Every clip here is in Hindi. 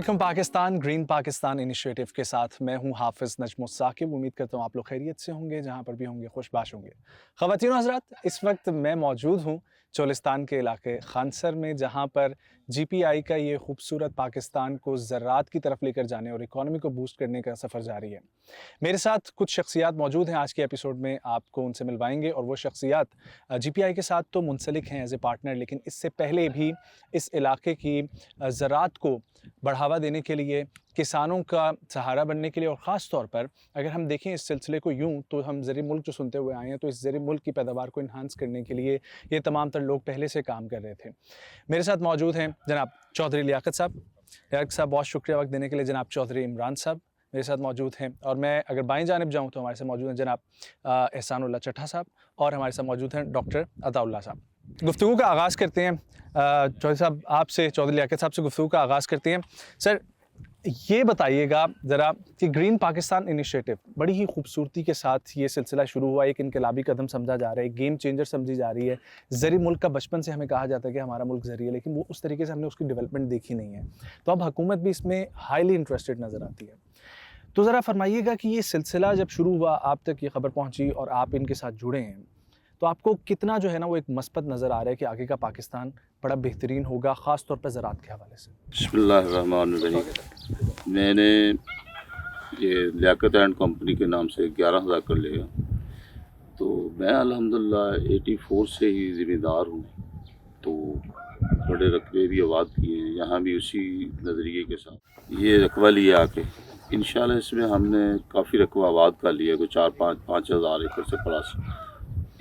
अस्सलामुअलैकुम पाकिस्तान ग्रीन पाकिस्तान इनिशिएटिव के साथ मैं हूं हाफिज़ नजमुत साकिब। उम्मीद करता हूं आप लोग खैरियत से होंगे, जहां पर भी होंगे खुशबाश होंगे। ख़वातीन और हज़रात, इस वक्त मैं मौजूद हूं चोलिस्तान के इलाके खानसर में, जहां पर जीपीआई का ये खूबसूरत पाकिस्तान को ज़राअत की तरफ लेकर जाने और इकॉनमी को बूस्ट करने का सफ़र जारी है। मेरे साथ कुछ शख्सियात मौजूद हैं आज के एपिसोड में, आपको उनसे मिलवाएंगे। और वो शख्सियात जीपीआई के साथ तो मुंसलिक हैं एज ए पार्टनर, लेकिन इससे पहले भी इस इलाके की ज़राअत को बढ़ावा देने के लिए, किसानों का सहारा बनने के लिए, और ख़ास तौर पर अगर हम देखें इस सिलसिले को यूं, तो हम ज़र मुल्क जो सुनते हुए आए हैं, तो इस ज़र मुल्क की पैदावार को इन्हांस करने के लिए ये तमाम तर लोग पहले से काम कर रहे थे। मेरे साथ मौजूद हैं जनाब चौधरी लियाकत साहब। लियाकत साहब, बहुत शुक्रिया वक्त देने के लिए। जनाब चौधरी इमरान साहब मेरे साथ मौजूद हैं। और मैं अगर बाईं जानिब जाऊँ तो हमारे साथ मौजूद हैं जनाब एहसानुल्लाह चट्ठा साहब, और हमारे साथ मौजूद हैं डॉक्टर अताउल्लाह साहब। गुफ्तगू का आगाज़ करते हैं चौधरी साहब आपसे, चौधरी लियाकत साहब से गुफ्तगू का आगाज़ करते हैं। सर, ये बताइएगा ज़रा कि ग्रीन पाकिस्तान इनिशिएटिव बड़ी ही खूबसूरती के साथ ये सिलसिला शुरू हुआ, एक इनकलाबी कदम समझा जा रहा है, गेम चेंजर समझी जा रही है। ज़री मुल्क का बचपन से हमें कहा जाता है कि हमारा मुल्क ज़री है, लेकिन वो उस तरीके से हमने उसकी डेवलपमेंट देखी नहीं है। तो अब हुकूमत भी इसमें हाईली इंटरेस्टेड नज़र आती है। तो ज़रा फरमाइएगा कि ये सिलसिला जब शुरू हुआ, आप तक ये खबर पहुँची और आप इनके साथ जुड़े हैं, तो आपको कितना जो है ना वो एक मस्बत नज़र आ रहा है कि आगे का पाकिस्तान बड़ा बेहतरीन होगा, ख़ास तौर पर ज़राअत के हवाले से? बिस्मिल्लाहिर्रहमानिर्रहीम। मैंने ये लियाकत एंड कंपनी के नाम से 11,000 कर लिया। तो मैं अल्हम्दुलिल्लाह 84 से ही ज़िम्मेदार हूँ। तो बड़े रकबे भी आबाद किए हैं, यहाँ भी उसी नज़रिए के साथ ये रकबा लिया आके। इंशाल्लाह इसमें हमने काफ़ी रकबा आबाद कर लिया, कोई 4-5 हज़ार एकड़ से प्लस।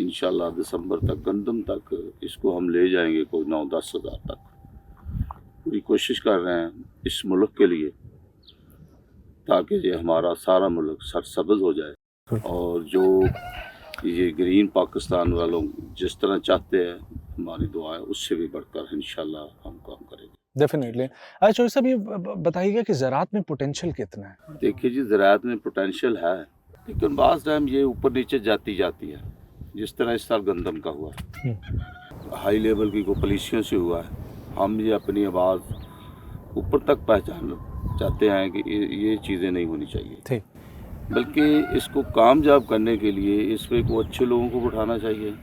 इंशाल्लाह दिसंबर तक, गंदम तक इसको हम ले जाएंगे, कोई 9-10 हज़ार तक। पूरी कोशिश कर रहे हैं इस मुल्क के लिए, ताकि ये हमारा सारा मुल्क सरसब्ज़ हो जाए। और जो ये ग्रीन पाकिस्तान वालों जिस तरह चाहते हैं, हमारी दुआ है उससे भी बढ़कर इंशाल्लाह हम काम करेंगे। डेफिनेटली। अच्छा चौधरी साहब, ये बताइएगा कि ज़राअत में पोटेंशियल कितना है? देखिए जी, ज़राअत में पोटेंशियल है, लेकिन बाज़ टाइम ये ऊपर नीचे जाती है, जिस तरह इस साल गंदम का हुआ, हाई लेवल की पॉलिसियों से हुआ है। हम ये अपनी आवाज़ ऊपर तक पहुँचाना चाहते हैं कि ये चीज़ें नहीं होनी चाहिए, ठीक। बल्कि इसको कामयाब करने के लिए इसमें को अच्छे लोगों को उठाना चाहिए।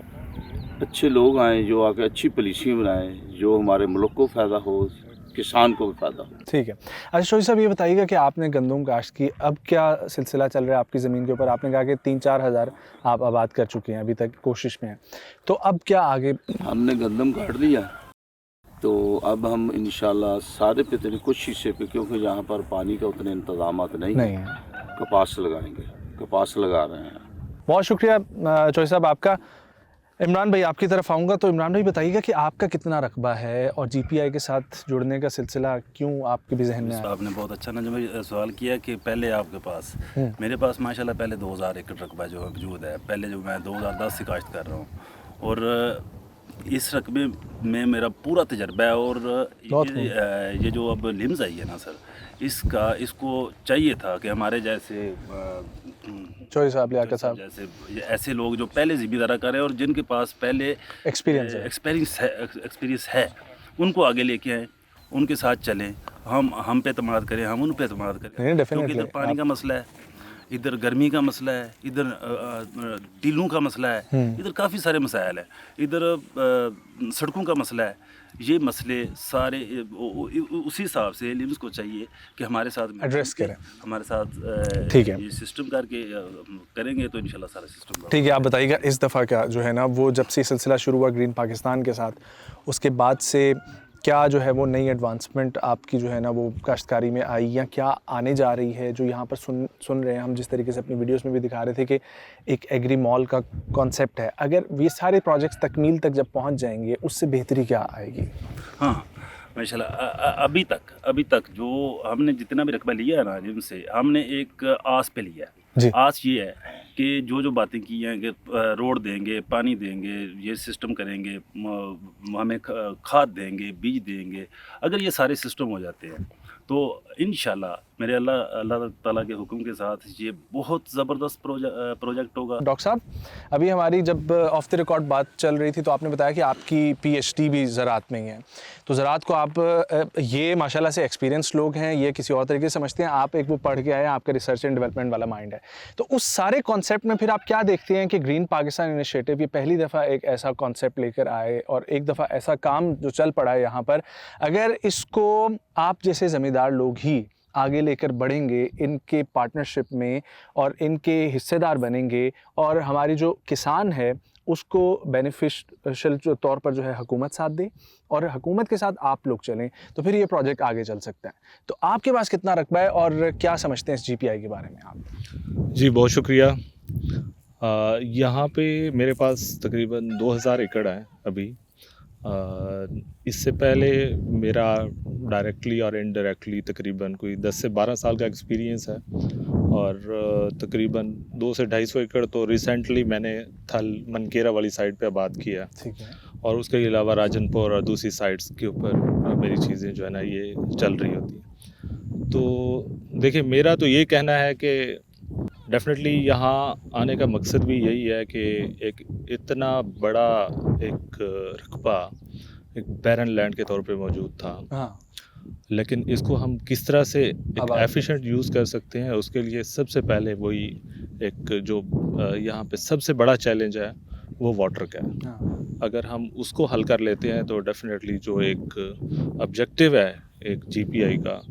अच्छे लोग आएँ जो आके अच्छी पॉलिसी बनाएँ, जो हमारे मुल्क को फ़ायदा हो, किसान को भी फ़ायदा हो। ठीक है। अच्छा चौधरी साहब, ये बताइएगा कि आपने गंदम काश्त की, अब क्या सिलसिला चल रहा है आपकी ज़मीन के ऊपर? आपने कहा कि 3-4 हज़ार आप आबाद कर चुके हैं, अभी तक कोशिश में हैं। तो अब क्या आगे? हमने गंदम काट लिया, तो अब हम इंशाल्लाह सारे पे तेरे कुछ हिस्से पे, क्योंकि यहाँ पर पानी का उतने इंतज़ामात नहीं है, कपास लगाएंगे, कपास लगा रहे हैं। बहुत शुक्रिया चौधरी साहब आपका। इमरान भाई, आपकी तरफ आऊँगा, तो इमरान भाई बताइएगा कि आपका कितना रकबा है और जीपीआई के साथ जुड़ने का सिलसिला क्यों आपके भी जहन में आया? आपने बहुत अच्छा ना जब सवाल किया कि पहले आपके पास, मेरे पास माशाल्लाह पहले 2000 एकड़ रकबा जो मौजूद है। पहले जो मैं 2010 से काश्त कर रहा हूँ, और इस रकबे में मेरा पूरा तजर्बा है। और ये जो अब लिम्स आई है ना सर, इसको चाहिए था कि हमारे जैसे चौधरी साहब, लियाकत साहब जैसे ऐसे लोग जो पहले ज़िम्मेदारा करें और जिनके पास पहले एक्सपीरियंस है, उनको आगे लेके आएँ, उनके साथ चलें, हम पे एतमाद करें, हम उन पे एतमाद करें। क्योंकि इधर पानी का मसला है, इधर गर्मी का मसला है, इधर टीलों का मसला है, इधर काफ़ी सारे मसाइल हैं, इधर सड़कों का मसला है। ये मसले सारे उसी हिसाब से लिम्स को चाहिए कि हमारे साथ एड्रेस करें, हमारे साथ। ठीक है, ये सिस्टम करके करेंगे तो इंशाल्लाह सारा सिस्टम ठीक है। आप बताइएगा इस दफ़ा क्या जो है ना, वो जब से सिलसिला शुरू हुआ ग्रीन पाकिस्तान के साथ, उसके बाद से क्या जो है वो नई एडवांसमेंट आपकी जो है ना वो काश्तकारी में आई, या क्या आने जा रही है? जो यहाँ पर सुन रहे हैं हम, जिस तरीके से अपनी वीडियोस में भी दिखा रहे थे कि एक एग्री मॉल का कॉन्सेप्ट है, अगर ये सारे प्रोजेक्ट्स तकमील तक जब पहुँच जाएंगे, उससे बेहतरी क्या आएगी? हाँ माशाल्लाह, अभी तक जो हमने जितना भी रकबा लिया है ना, जिनसे हमने एक आस पे लिया है। आस ये है कि जो बातें की हैं कि रोड देंगे, पानी देंगे, ये सिस्टम करेंगे, हमें खाद देंगे, बीज देंगे। अगर ये सारे सिस्टम हो जाते हैं तो इंशाल्लाह मेरे अल्लाह ताला के हुक्म के साथ ये बहुत ज़बरदस्त प्रोजेक्ट होगा। डॉक्टर साहब, अभी हमारी जब ऑफ द रिकॉर्ड बात चल रही थी तो आपने बताया कि आपकी पीएचडी भी ज़राअत में ही है। तो ज़राअत को आप ये माशाल्लाह से एक्सपीरियंस लोग हैं, ये किसी और तरीके से समझते हैं, आप एक वो पढ़ के आए, आपका रिसर्च एंड डेवलपमेंट वाला माइंड है। तो उस सारे कॉन्सेप्ट में फिर आप क्या देखते हैं कि ग्रीन पाकिस्तान इनिशिएटिव ये पहली दफ़ा एक ऐसा कॉन्सेप्ट लेकर आए और एक दफ़ा ऐसा काम जो चल पड़ा है यहाँ पर, अगर इसको आप जैसे ज़मींदार लोग ही आगे लेकर बढ़ेंगे इनके पार्टनरशिप में और इनके हिस्सेदार बनेंगे और हमारी जो किसान है उसको बेनिफिशियल तौर पर जो है हुकूमत साथ दे और हुकूमत के साथ आप लोग चलें, तो फिर ये प्रोजेक्ट आगे चल सकता है। तो आपके पास कितना रकबा है और क्या समझते हैं इस जीपीआई के बारे में आप? जी बहुत शुक्रिया। यहाँ पे मेरे पास तकरीबन 2000 एकड़ है अभी। इससे पहले मेरा डायरेक्टली और इनडायरेक्टली तकरीबन कोई 10 से 12 साल का एक्सपीरियंस है और तकरीबन 200 से 250 एकड़ तो रिसेंटली मैंने थल मनकेरा वाली साइड पे आबाद किया। ठीक है। और उसके अलावा राजनपुर और दूसरी साइड्स के ऊपर मेरी चीज़ें जो है ना ये चल रही होती हैं। तो देखिए, मेरा तो ये कहना है कि डेफिनेटली यहाँ आने का मकसद भी यही है कि एक इतना बड़ा एक रकबा एक बैरन लैंड के तौर पे मौजूद था, हाँ, लेकिन इसको हम किस तरह से एक आबाद एफिशिएंट यूज़ कर सकते हैं, उसके लिए सबसे पहले वही एक जो यहाँ पे सबसे बड़ा चैलेंज है वो वाटर का है। हाँ। अगर हम उसको हल कर लेते हैं तो डेफिनेटली जो एक ऑब्जेक्टिव है एक जीपीआई का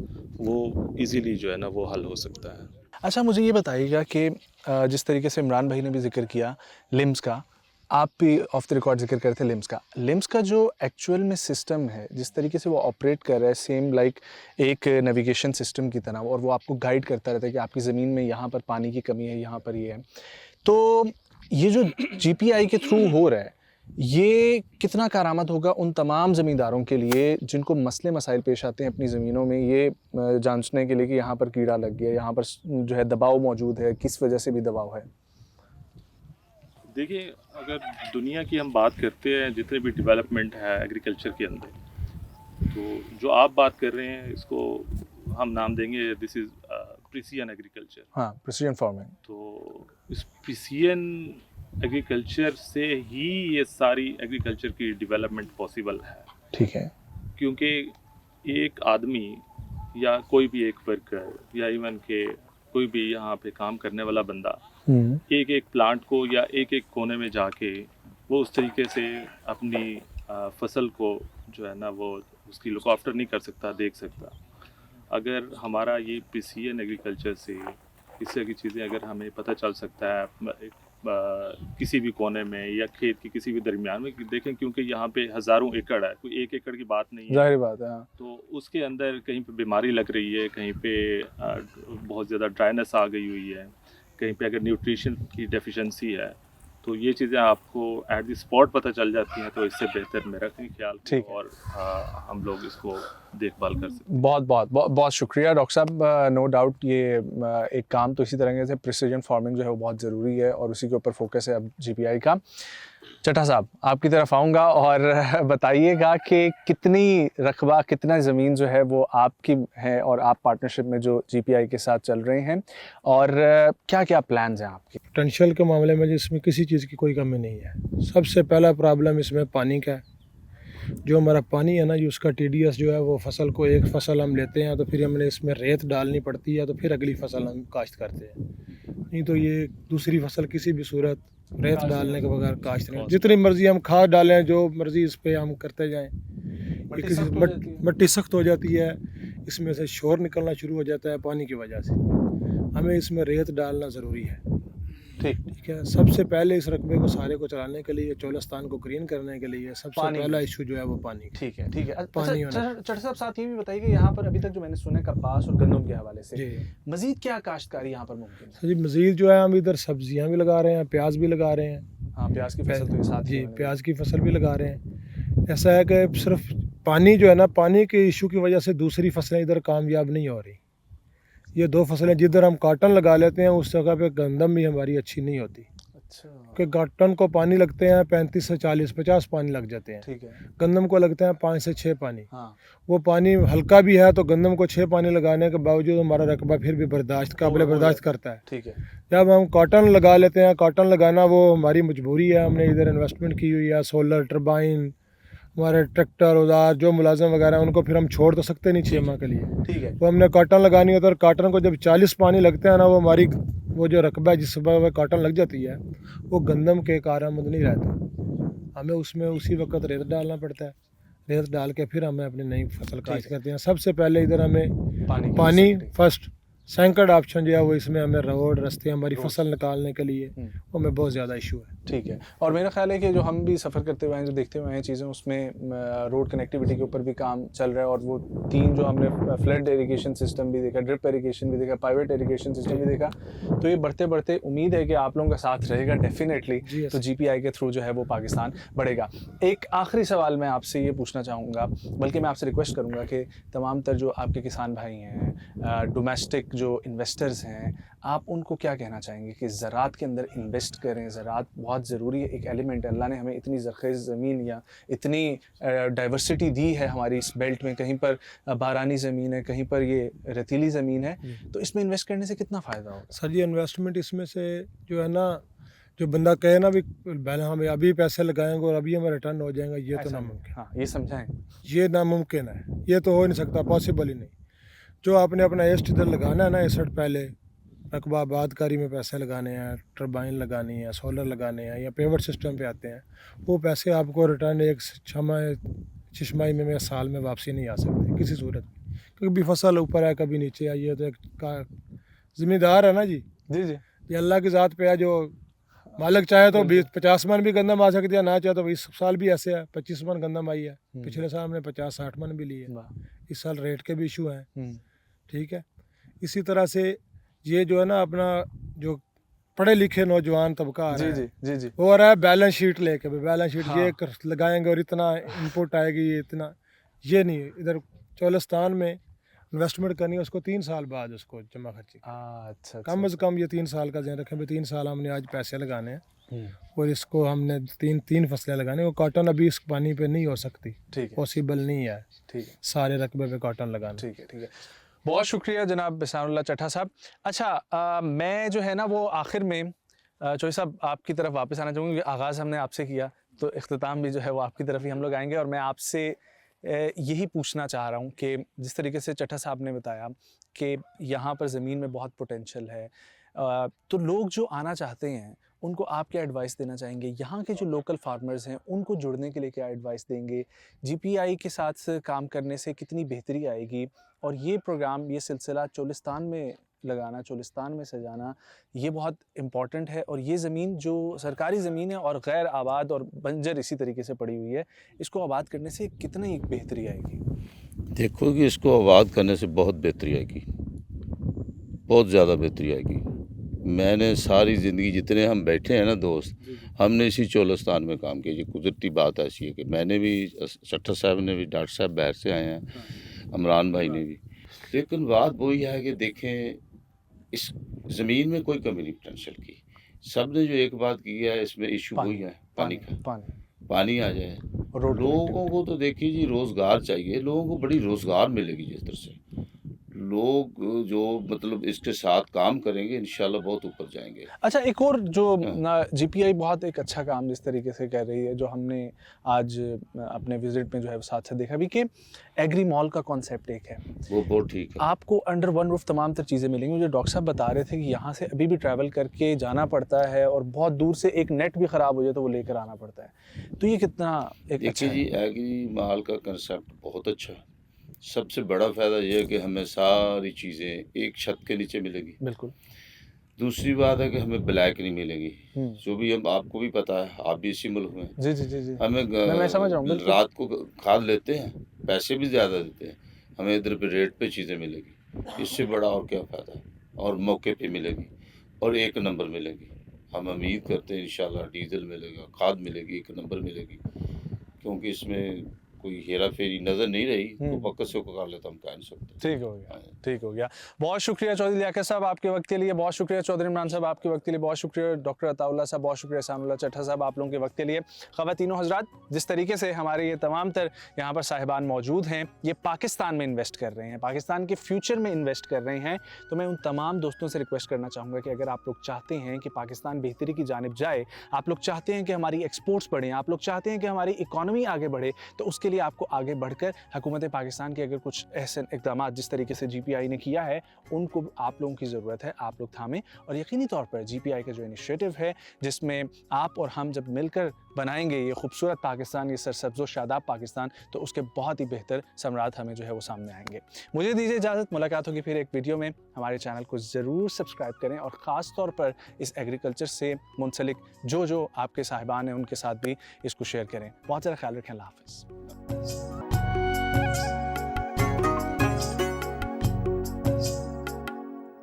वो इजीली जो है ना वो हल हो सकता है। अच्छा, मुझे ये बताइएगा कि जिस तरीके से इमरान भाई ने भी जिक्र किया लिम्स का, आप भी ऑफ द रिकॉर्ड जिक्र करते थे लिम्स का जो एक्चुअल में सिस्टम है, जिस तरीके से वो ऑपरेट कर रहा है सेम लाइक एक नेविगेशन सिस्टम की तरह, और वो आपको गाइड करता रहता है कि आपकी ज़मीन में यहाँ पर पानी की कमी है, यहाँ पर ये है। तो ये जो जीपीआई के थ्रू हो रहा है, ये कितना कारआमद होगा उन तमाम ज़मींदारों के लिए जिनको मसले मसाइल पेश आते हैं अपनी ज़मीनों में, ये जांचने के लिए कि यहाँ पर कीड़ा लग गया, यहाँ पर जो है दबाव मौजूद है, किस वजह से भी दबाव है? देखिए, अगर दुनिया की हम बात करते हैं, जितने भी डेवलपमेंट है एग्रीकल्चर के अंदर, तो जो आप बात कर रहे हैं इसको हम नाम देंगे दिस इज़ प्रिसीजन एग्रीकल्चर। हाँ, प्रिसीजन फार्मिंग। तो इस प्रिसीजन एग्रीकल्चर से ही ये सारी एग्रीकल्चर की डेवलपमेंट पॉसिबल है। ठीक है। क्योंकि एक आदमी या कोई भी एक वर्कर या इवन के कोई भी यहाँ पे काम करने वाला बंदा एक एक प्लांट को या एक एक कोने में जाके वो उस तरीके से अपनी फसल को जो है ना वो उसकी लुक आफ्टर नहीं कर सकता, देख सकता। अगर हमारा ये प्रिसीजन एग्रीकल्चर से इस तरह की चीज़ें अगर हमें पता चल सकता है किसी भी कोने में या खेत के किसी भी दरमियान में देखें, क्योंकि यहाँ पे हज़ारों एकड़ है, कोई एक एकड़ की बात नहीं है, जाहिर बात है। हाँ। तो उसके अंदर कहीं पे बीमारी लग रही है, कहीं पे बहुत ज़्यादा ड्राइनेस आ गई हुई है, कहीं पे अगर न्यूट्रिशन की डेफिशिएंसी है, तो ये चीज़ें आपको एट द स्पॉट पता चल जाती हैं। तो इससे बेहतर मेरा कहीं ख्याल ठीक है। और हम लोग इसको देखभाल कर सकते हैं। बहुत शुक्रिया डॉक्टर साहब। नो डाउट ये एक काम तो इसी तरह से प्रिसीजन फार्मिंग जो है वो बहुत ज़रूरी है और उसी के ऊपर फोकस है अब जीपीआई का। चट्टा साहब, आपकी तरफ आऊँगा और बताइएगा कि कितनी रकबा, कितना ज़मीन जो है वो आपकी है और आप पार्टनरशिप में जो जीपीआई के साथ चल रहे हैं, और क्या क्या प्लान्स हैं आपके? पोटेंशियल के मामले में जिसमें किसी चीज़ की कोई कमी नहीं है। सबसे पहला प्रॉब्लम इसमें पानी का है। जो हमारा पानी है ना, जो उसका टीडीएस जो है वो फसल को, एक फसल हम लेते हैं तो फिर हमें इसमें रेत डालनी पड़ती है, तो फिर अगली फसल हम काश्त करते हैं। नहीं तो ये दूसरी फसल किसी भी सूरत रेत डालने के बगैर काश्त नहीं। जितनी मर्जी हम खाद डालें, जो मर्जी इस पर हम करते जाएँ, मिट्टी सख्त हो जाती है, इसमें से शोर निकलना शुरू हो जाता है पानी की वजह से। हमें इसमें रेत डालना ज़रूरी है। ठीक है। सबसे पहले इस रकबे को सारे को चलाने के लिए, चोलिस्तान को ग्रीन करने के लिए सबसे पहला इशू जो है वो पानी। ठीक है, ठीक है। पानी चट्टा साहब, साथ ये भी बताइए कि यहाँ पर अभी तक जो मैंने सुना है कपास और गंदम के हवाले से, मजीद क्या काश्तकारी यहाँ पर मुमकिन है? जी, मजीद जो है हम इधर सब्जियाँ भी लगा रहे हैं, प्याज भी लगा रहे हैं। हाँ, प्याज की फसल तो साथ जी, प्याज की फसल भी लगा रहे हैं। ऐसा है कि सिर्फ पानी जो है ना, पानी के इशू की वजह से दूसरी फसलें इधर कामयाब नहीं हो रही। ये दो फसलें जिधर हम कॉटन लगा लेते हैं उस जगह पे गंदम भी हमारी अच्छी नहीं होती। अच्छा, कि टन को पानी लगते हैं 35 से 40, 50 पानी लग जाते हैं। ठीक है। गंदम को लगते हैं 5 से 6 पानी। हाँ, वो पानी हल्का भी है तो गंदम को 6 पानी लगाने के बावजूद हमारा रकबा फिर भी काबिल हो बर्दाश्त जाता करता है। ठीक है। जब हम कॉटन लगा लेते हैं, कॉटन लगाना वो हमारी मजबूरी है, हमने इधर इन्वेस्टमेंट की हुई है, सोलर टरबाइन, हमारे ट्रैक्टर औजार जो मुलाजिम वगैरह उनको फिर हम छोड़ तो सकते नहीं 6 माह के लिए। ठीक है। वो हमने कॉटन लगानी होता है और कॉटन को जब 40 पानी लगते हैं ना, वो हमारी वो जो रकबा है जिस सुबह कॉटन लग जाती है वो गंदम के कारआमद नहीं रहता। हमें उसमें उसी वक्त रेत डालना पड़ता है। रेत डाल के फिर हमें अपनी नई फसल काश्त करते हैं। सबसे पहले इधर हमें पानी की पानी facility। फर्स्ट, सेकंड ऑप्शन जो है वो इसमें हमें रोड रास्ते हमारी फसल निकालने के लिए वो हमें बहुत ज़्यादा इशू है। ठीक है। और मेरा ख्याल है कि जो हम भी सफ़र करते हुए हैं, जो देखते हुए हैं चीज़ें, उसमें रोड कनेक्टिविटी के ऊपर भी काम चल रहा है। और वो 3 जो हमने फ्लड इरिगेशन सिस्टम भी देखा, ड्रिप इरिगेशन भी देखा, पाइवेट इरिगेशन सिस्टम भी देखा, तो ये बढ़ते बढ़ते उम्मीद है कि आप लोगों का साथ रहेगा डेफिनेटली। जी, तो GPI के थ्रू जो है वो पाकिस्तान बढ़ेगा। एक आखिरी सवाल मैं आपसे ये पूछना चाहूँगा, बल्कि मैं आपसे रिक्वेस्ट करूँगा कि तमाम तर जो आपके किसान भाई हैं, डोमेस्टिक जो इन्वेस्टर्स हैं, आप उनको क्या कहना चाहेंगे कि ज़राअत के अंदर इन्वेस्ट करें? ज़राअत बहुत ज़रूरी है, एक एलिमेंट है। अल्लाह ने हमें इतनी ज़रख़ेज़ ज़मीन या इतनी डाइवर्सिटी दी है हमारी इस बेल्ट में, कहीं पर बारानी ज़मीन है, कहीं पर ये रेतीली ज़मीन है, तो इसमें इन्वेस्ट करने से कितना फ़ायदा होगा? सर जी इन्वेस्टमेंट इसमें से जो है ना, जो बंदा कहे ना भी पहले हम अभी पैसे लगाएंगे और अभी हमें रिटर्न हो जाएगा, ये तो ऐसा नहीं। नामुमकिन, हाँ, ये समझाएं। ये नामुमकिन है, ये तो हो ही नहीं सकता, पॉसिबल ही नहीं। जो आपने अपना एस्ट इधर लगाना है ना, एसेट पहले रकबा आबादकारी में पैसे लगाने हैं, टरबाइन लगानी है, सोलर लगाने हैं या पेवर सिस्टम पे आते हैं, वो पैसे आपको रिटर्न एक छमाही में या साल में वापसी नहीं आ सकते किसी सूरत में, क्योंकि भी फसल ऊपर है कभी नीचे आई है, तो एक ज़िम्मेदार है ना जी, जी, जी। ये अल्लाह की ज़ात पे है। जो मालिक चाहे तो 20-50 मन भी गंदम आ सकती है, ना चाहे तो इस साल भी ऐसे है 25 मन गंदम आई है, पिछले साल हमने 50-60 मन भी ली है। वाह। इस साल रेट के भी इशू हैं, हम्म, ठीक है। इसी तरह से ये जो है ना अपना जो पढ़े लिखे नौजवान तबका आ रहा जी, है, जी, जी, जी। वो आ रहा है बैलेंस शीट लेके, बैलेंस शीट हाँ। ये लगाएंगे और इतना इनपुट आएगी, ये इतना, ये नहीं। इधर चोलिस्तान में इन्वेस्टमेंट करनी है, उसको 3 साल बाद उसको जमा खर्ची अच्छा, कम अच्छा। से कम ये 3 साल का ध्यान रखें भी 3 साल हमने आज पैसे लगाने हैं हम्म, और इसको हमने तीन फसलें लगानी। वो कॉटन अभी इस पानी पे नहीं हो सकती, ठीक है, पॉसिबल नहीं है ठीक है, सारे रकबे पे कॉटन लगाना। ठीक है, ठीक है। बहुत शुक्रिया जनाब बिसानुल्लाह चट्टा साहब। अच्छा, मैं जो है ना वो आखिर में चौधरी साहब आपकी तरफ वापस आना चाहूँगी। आगाज़ हमने आपसे किया तो इख्तिताम भी जो है वो आपकी तरफ ही हम लोग आएंगे। और मैं आपसे यही पूछना चाह रहा हूँ कि जिस तरीके से चट्टा साहब ने बताया कि यहाँ पर ज़मीन में बहुत पोटेंशियल है, तो लोग जो आना चाहते हैं उनको आप क्या एडवाइस देना चाहेंगे? यहाँ के जो लोकल फार्मर्स हैं उनको जुड़ने के लिए क्या एडवाइस देंगे? GPI के साथ काम करने से कितनी बेहतरी आएगी? और ये प्रोग्राम, ये सिलसिला चोलिस्तान में लगाना, चोलिस्तान में सजाना, ये बहुत इम्पॉर्टेंट है। और ये ज़मीन जो सरकारी ज़मीन है और गैर आबाद और बंजर इसी तरीके से पड़ी हुई है, इसको आबाद करने से कितनी बेहतरी आएगी? देखो कि इसको आबाद करने से बहुत बेहतरी आएगी, बहुत ज़्यादा बेहतरी आएगी। मैंने सारी ज़िंदगी जितने हम बैठे हैं ना दोस्त, हमने इसी चोलिस्तान में काम किया। ये कुदरती बात ऐसी है कि मैंने भी, चट्टा साहब ने भी, डॉक्टर साहब बाहर से आए हैं, इमरान भाई ने भी। लेकिन बात वही है कि देखें इस ज़मीन में कोई कमी नहीं पोटेंशियल की। सब ने जो एक बात की है, इसमें इशू वही है पानी का। पानी आ जाए, लोगों को तो देखिए जी रोज़गार चाहिए, लोगों को बड़ी रोज़गार मिलेगी जिस तरह से लोग जो मतलब इसके साथ काम करेंगे इंशाल्लाह बहुत ऊपर जाएंगे। अच्छा, एक और जो GPI बहुत एक अच्छा काम जिस तरीके से कर रही है, जो हमने आज अपने विजिट में जो है साथ साथ देखा भी कि एग्री मॉल का कॉन्सेप्ट एक है, वो बहुत ठीक है। आपको अंडर वन रूफ तमाम तर चीज़ें मिलेंगी। जो डॉक्टर साहब बता रहे थे कि यहाँ से अभी भी ट्रैवल करके जाना पड़ता है और बहुत दूर से एक नेट भी ख़राब हो जाए तो वो लेकर आना पड़ता है, तो ये कितना एक अच्छा जी एग्री मॉल का कंसेप्ट बहुत अच्छा है। सबसे बड़ा फ़ायदा ये है कि हमें सारी चीज़ें एक छत के नीचे मिलेगी। बिल्कुल। दूसरी बात है कि हमें ब्लैक नहीं मिलेगी, जो भी हम, आपको भी पता है, आप भी इसी मुल्क में। जी जी जी जी। हमें मैं समझ रहा हूँ। रात को खाद लेते हैं, पैसे भी ज़्यादा देते हैं, हमें इधर पे रेट पे चीज़ें मिलेगी। इससे बड़ा और क्या फ़ायदा है? और मौके पे मिलेगी और एक नंबर मिलेगी। हम उम्मीद करते हैं इंशाल्लाह डीजल मिलेगा, खाद मिलेगी, एक नंबर मिलेगी, क्योंकि इसमें कोई हेरा फेरी नज़र नहीं रही तो पक्का से कर लेता, हम कह नहीं सकते। ठीक हो गया, ठीक हो गया। बहुत शुक्रिया चौधरी लियाकत साहब आपके वक्त के लिए, बहुत शुक्रिया चौधरी इमरान साहब आपके वक्त के लिए, बहुत शुक्रिया डॉक्टर अताउल्लाह साहब, बहुत शुक्रिया सानुल्लाह चट्टा साहब आप लोगों के वक्त के लिए। ख़वातीनो हज़रात, जिस तरीके से हमारे ये तमाम तर यहाँ पर साहिबान मौजूद हैं, ये पाकिस्तान में इन्वेस्ट कर रहे हैं, पाकिस्तान के फ्यूचर में इन्वेस्ट कर रहे हैं, तो मैं उन तमाम दोस्तों से रिक्वेस्ट करना चाहूँगा कि अगर आप लोग चाहते हैं कि पाकिस्तान बेहतरी की जानिब जाए, आप लोग चाहते हैं कि हमारी एक्सपोर्ट्स बढ़ें, आप लोग चाहते हैं कि हमारी इकॉनमी आगे बढ़े, तो उसके लिए आपको आगे बढ़कर हुकूमत पाकिस्तान के अगर कुछ ऐसे इक़दाम जिस तरीके से GPI ने किया है, उनको आप लोगों की ज़रूरत है, आप लोग थामें। और यकीनी तौर पर GPI का जो इनिशिएटिव है, जिसमें आप और हम जब मिलकर बनाएंगे ये खूबसूरत पाकिस्तान, ये सरसब्ज़ शादाब पाकिस्तान, तो उसके बहुत ही बेहतर समरात हमें जो है वो सामने आएंगे। मुझे दीजिए इजाज़त, मुलाकात होगी फिर एक वीडियो में। हमारे चैनल को ज़रूर सब्सक्राइब करें और ख़ास तौर पर इस एग्रीकल्चर से मुंसलिक जो आपके साहिबान हैं उनके साथ भी इसको शेयर करें। बहुत ज़्यादा ख्याल रखें। अल्लाह हाफ़िज़।